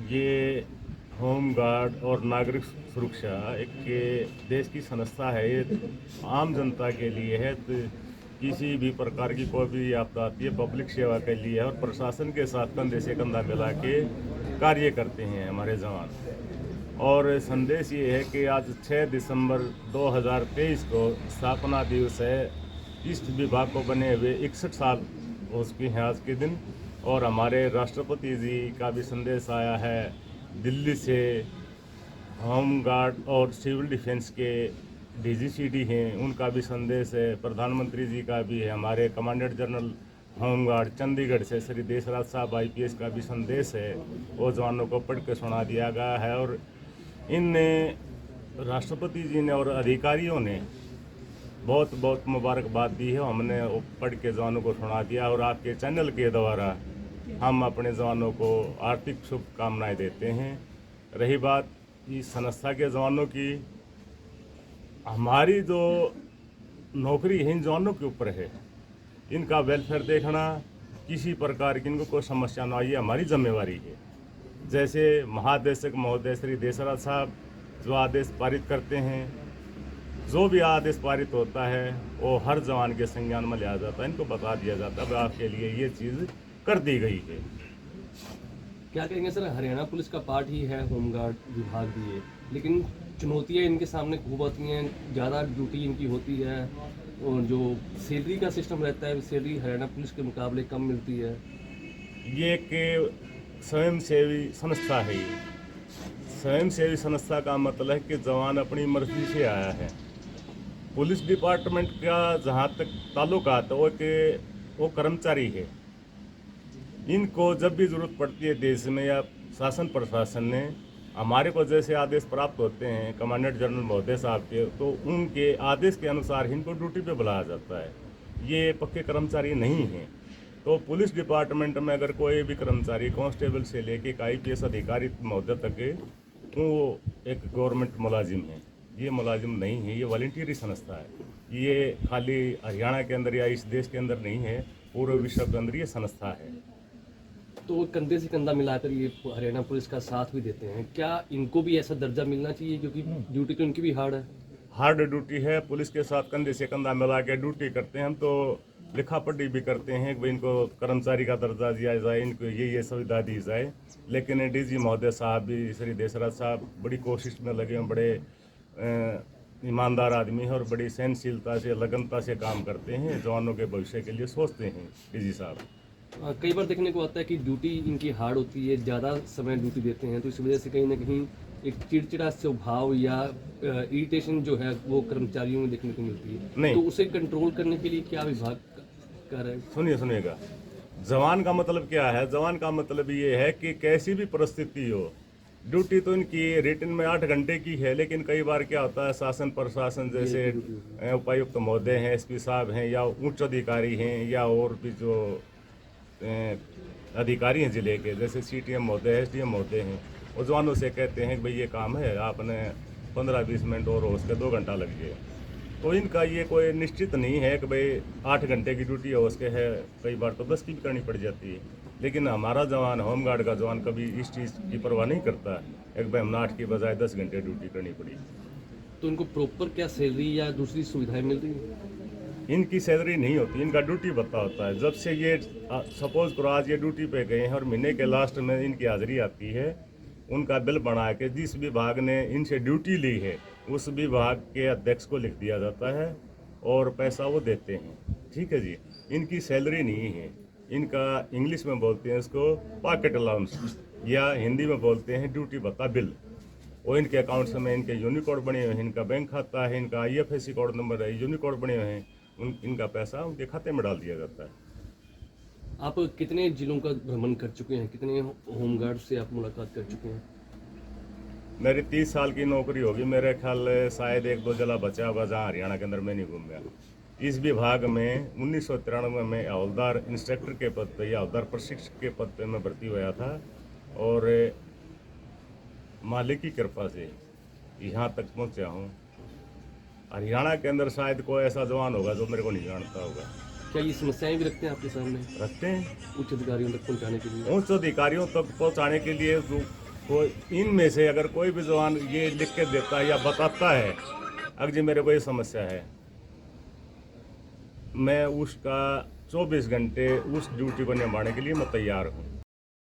ये home guard और नागरिक सुरक्षा एक देश की संस्था है। ये आम जनता के लिए है। तो किसी भी प्रकार की कोई भी आपदा आती है पब्लिक सेवा के लिए है और प्रशासन के साथ कंधे से कंधा मिला के कार्य करते हैं हमारे जवान। और संदेश ये है कि आज 6 दिसंबर 2023 को स्थापना दिवस है। इस विभाग को बने हुए 61 साल हो चुके हैं आज के दिन। और हमारे राष्ट्रपति जी का भी संदेश आया है दिल्ली से। होम गार्ड और सिविल डिफेंस के डीजीसीडी हैं, उनका भी संदेश है। प्रधानमंत्री जी का भी है। हमारे commandant general home guard Chandigarh से श्री देशराज साहब आईपीएस का भी संदेश है। वो जवानों को पढ़ के सुना दिया गया है। और इन राष्ट्रपति जी ने और अधिकारियों ने बहुत बहुत मुबारकबाद दी है। हमने वो पढ़ के जवानों को सुना दिया और आपके चैनल के द्वारा हम अपने जवानों को आर्थिक शुभकामनाएं देते हैं। रही बात इस संस्था के जवानों की, हमारी जो नौकरी है इन जवानों के ऊपर है। इनका वेलफेयर देखना, किसी प्रकार की इनको कोई समस्या ना आए, हमारी जिम्मेवारी है। जैसे महादेशक महोदय श्री देशराज साहब जो आदेश पारित करते हैं, जो भी आदेश पारित होता है वो हर जवान के संज्ञान में लिया जाता है। इनको बता दिया जाता है आपके लिए ये चीज़ कर दी गई है। क्या कहेंगे सर, हरियाणा पुलिस का पार्ट ही है होमगार्ड विभाग भी है, लेकिन चुनौतियां इनके सामने खूब आती हैं। ज़्यादा ड्यूटी इनकी होती है और जो सैलरी का सिस्टम रहता है, सैलरी हरियाणा पुलिस के मुकाबले कम मिलती है। ये एक स्वयंसेवी संस्था है। ये स्वयंसेवी संस्था का मतलब है कि जवान अपनी मर्जी से आया है। पुलिस डिपार्टमेंट का जहाँ तक ताल्लुकात है वो कर्मचारी है। इनको जब भी ज़रूरत पड़ती है देश में या शासन प्रशासन ने, हमारे को जैसे आदेश प्राप्त होते हैं कमांडेंट जनरल महोदय साहब के, तो उनके आदेश के अनुसार इनको ड्यूटी पे बुलाया जाता है। ये पक्के कर्मचारी नहीं हैं। तो पुलिस डिपार्टमेंट में अगर कोई भी कर्मचारी कांस्टेबल से लेके आईपीएस अधिकारी महोदय तक है, तो वो एक गवर्नमेंट मुलाजिम है। ये मुलाजिम नहीं है, ये वॉलंटियरी संस्था है। ये खाली हरियाणा के अंदर या इस देश के अंदर नहीं है, पूरे विश्व के अंदर ये संस्था है। तो वो कंधे से कंधा मिलाकर ये हरियाणा पुलिस का साथ भी देते हैं। क्या इनको भी ऐसा दर्जा मिलना चाहिए, क्योंकि ड्यूटी तो इनकी भी हार्ड है? हार्ड ड्यूटी है। पुलिस के साथ कंधे से कंधा मिला के ड्यूटी करते हैं। हम तो लिखा पढ़ी भी करते हैं कि भाई इनको कर्मचारी का दर्जा दिया जाए, इनको ये सुविधा दी जाए। लेकिन डीजी महोदय साहब भी, श्री देशराज साहब बड़ी कोशिश में लगे हैं। बड़े ईमानदार आदमी हैं और बड़ी सहनशीलता से, लगनता से काम करते हैं। जवानों के भविष्य के लिए सोचते हैं डीजी साहब। कई बार देखने को आता है कि ड्यूटी इनकी हार्ड होती है, ज़्यादा समय ड्यूटी देते हैं, तो इस वजह से कहीं ना कहीं एक चिड़चिड़ा स्वभाव या इरिटेशन जो है वो कर्मचारियों में देखने को मिलती है। नहीं। तो उसे कंट्रोल करने के लिए क्या विभाग कर रहा है? सुनिएगा, जवान का मतलब क्या है? जवान का मतलब ये है कि कैसी भी परिस्थिति हो, ड्यूटी तो इनकी रिटर्न में 8 घंटे की है। लेकिन कई बार क्या होता है, शासन प्रशासन जैसे उपायुक्त महोदय हैं, एसपी साहब हैं, या उच्च अधिकारी हैं, या और भी जो अधिकारी हैं जिले के, जैसे सीटीएम महोदय है, एसडीएम महोदय हैं, वो जवानों से कहते हैं कि भाई ये काम है, आपने 15-20 मिनट और हो उसके 2 घंटा लग गए। तो इनका ये कोई निश्चित नहीं है कि भाई 8 घंटे की ड्यूटी है उसके है। कई बार तो 10 की भी करनी पड़ जाती है। लेकिन हमारा जवान, होमगार्ड का जवान, कभी इस चीज़ की परवाह नहीं करता एक भाई हमने 8 की बजाय 10 घंटे ड्यूटी करनी पड़ी। तो इनको प्रॉपर क्या सैलरी या दूसरी सुविधाएं मिल रही हैं? इनकी सैलरी नहीं होती, इनका ड्यूटी भत्ता होता है। जब से ये सपोज करो आज ये ड्यूटी पे गए हैं और महीने के लास्ट में इनकी हाजिरी आती है, उनका बिल बना के जिस विभाग ने इनसे ड्यूटी ली है उस विभाग के अध्यक्ष को लिख दिया जाता है और पैसा वो देते हैं। ठीक है जी। इनकी सैलरी नहीं है। इनका इंग्लिश में बोलते हैं इसको पॉकेट अलाउंस, या हिंदी में बोलते हैं ड्यूटी भत्ता बिल। वो इनके अकाउंट्स में इनके यूनिकोड बने हुए हैं, इनका बैंक खाता है, इनका IFSC कोड नंबर है, यूनिकोड बने हुए हैं, इनका पैसा उनके खाते में डाल दिया जाता है। आप कितने जिलों का भ्रमण कर चुके हैं, कितने होमगार्ड से आप मुलाकात कर चुके हैं? मेरी 30 साल की नौकरी होगी, मेरे ख्याल शायद 1-2 जिला बचा हुआ जहाँ हरियाणा के अंदर मैं नहीं घूम गया। इस विभाग में 1993 में हवलदार इंस्ट्रक्टर के पद पे या हवलदार प्रशिक्षक के पद पे मैं भर्ती हुआ था और मालिक की कृपा से यहाँ तक पहुँचा हूँ। हरियाणा के अंदर शायद कोई ऐसा जवान होगा जो मेरे को नहीं जानता होगा। क्या ये समस्याएं भी रखते हैं आपके सामने रखते हैं। उच्च अधिकारियों तक पहुंचाने के लिए? उच्च अधिकारियों तक पहुँचाने के लिए जो कोई इनमें से अगर कोई भी जवान ये लिख के देता है या बताता है अगर जी मेरे को ये समस्या है, मैं उसका 24 घंटे उस ड्यूटी को निभाने के लिए मैं तैयार हूँ।